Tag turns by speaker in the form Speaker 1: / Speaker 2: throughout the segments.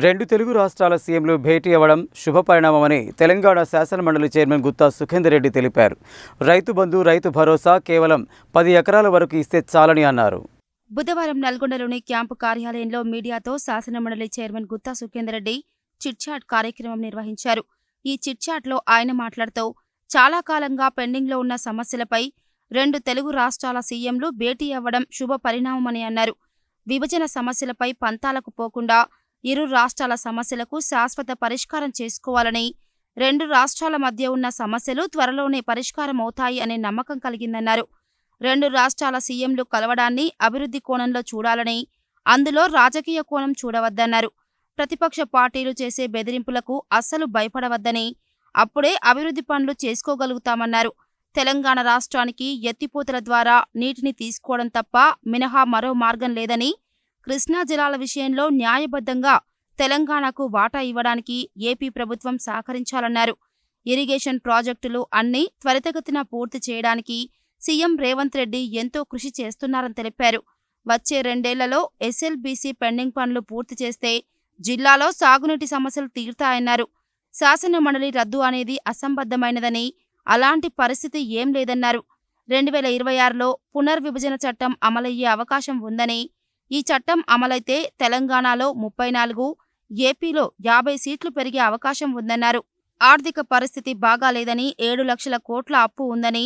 Speaker 1: రెండు తెలుగు రాష్ట్రాల సీఎంలు భేటీ అవ్వడం శుభపరిణామమని తెలంగాణ శాసనమండలి చైర్మన్ గుత్తా సుఖేందర్ రెడ్డి తెలిపారు. రైతు బంధు, రైతు భరోసా కేవలం 10 ఎకరాల వరకు ఇస్తే చాలని అన్నారు.
Speaker 2: బుధవారం నల్గొండలోని క్యాంపు కార్యాలయంలో మీడియాతో శాసనమండలి చైర్మన్ గుత్తా సుఖేందర్ రెడ్డి చిట్చాట్ కార్యక్రమం నిర్వహించారు. ఈ చిట్చాట్లో ఆయన మాట్లాడుతూ చాలా కాలంగా పెండింగ్లో ఉన్న సమస్యలపై రెండు తెలుగు రాష్ట్రాల సీఎంలు భేటీ అవ్వడం శుభ పరిణామమని అన్నారు. విభజన సమస్యలపై పంతాలకు పోకుండా ఇరు రాష్ట్రాల సమస్యలకు శాశ్వత పరిష్కారం చేసుకోవాలని, రెండు రాష్ట్రాల మధ్య ఉన్న సమస్యలు త్వరలోనే పరిష్కారం అవుతాయి అనే నమ్మకం కలిగిందన్నారు. రెండు రాష్ట్రాల సీఎంలు కలవడాన్ని అభివృద్ధి కోణంలో చూడాలని, అందులో రాజకీయ కోణం చూడవద్దన్నారు. ప్రతిపక్ష పార్టీలు చేసే బెదిరింపులకు అస్సలు భయపడవద్దని, అప్పుడే అభివృద్ధి పనులు చేసుకోగలుగుతామన్నారు. తెలంగాణ రాష్ట్రానికి ఎత్తిపోతల ద్వారా నీటిని తీసుకోవడం తప్ప మినహా మరో మార్గం లేదని, కృష్ణా జలాల విషయంలో న్యాయబద్ధంగా తెలంగాణకు వాటా ఇవ్వడానికి ఏపీ ప్రభుత్వం సహకరించాలన్నారు. ఇరిగేషన్ ప్రాజెక్టులు అన్నీ త్వరితగతిన పూర్తి చేయడానికి సీఎం రేవంత్ రెడ్డి ఎంతో కృషి చేస్తున్నారని తెలిపారు. వచ్చే 2 ఏళ్లలో ఎస్ఎల్బీసీ పెండింగ్ పనులు పూర్తి చేస్తే జిల్లాలో సాగునీటి సమస్యలు తీరుతాయన్నారు. శాసనమండలి రద్దు అనేది అసంబద్ధమైనదని, అలాంటి పరిస్థితి ఏం లేదన్నారు. 2026లో పునర్విభజన చట్టం అమలయ్యే అవకాశం ఉందని, ఈ చట్టం అమలైతే తెలంగాణలో 34, ఏపీలో 50 సీట్లు పెరిగే అవకాశం ఉందన్నారు. ఆర్థిక పరిస్థితి బాగాలేదని, 7 లక్షల కోట్ల అప్పు ఉందని,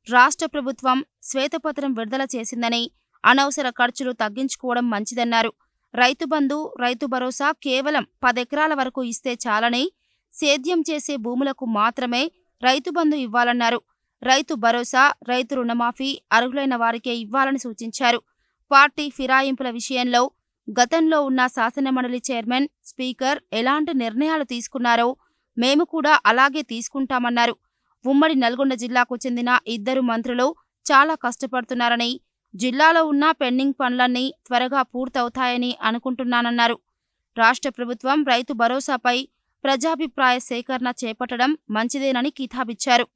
Speaker 2: రాష్ట్ర ప్రభుత్వం శ్వేతపత్రం విడుదల చేసిందని, అనవసర ఖర్చులు తగ్గించుకోవడం మంచిదన్నారు. రైతు బంధు, రైతు భరోసా కేవలం 10 ఎకరాల వరకు ఇస్తే చాలని, సేద్యం చేసే భూములకు మాత్రమే రైతు బంధు ఇవ్వాలన్నారు. రైతు భరోసా, రైతు రుణమాఫీ అర్హులైన వారికే ఇవ్వాలని సూచించారు. పార్టీ ఫిరాయింపుల విషయంలో గతంలో ఉన్న శాసనమండలి చైర్మన్, స్పీకర్ ఎలాంటి నిర్ణయాలు తీసుకున్నారో మేము కూడా అలాగే తీసుకుంటామన్నారు. ఉమ్మడి నల్గొండ జిల్లాకు చెందిన 2 మంత్రులు చాలా కష్టపడుతున్నారని, జిల్లాలో ఉన్న పెండింగ్ పనులన్నీ త్వరగా పూర్తవుతాయని అనుకుంటున్నానన్నారు. రాష్ట్ర ప్రభుత్వం రైతు భరోసాపై ప్రజాభిప్రాయ సేకరణ చేపట్టడం మంచిదేనని కితాబిచ్చారు.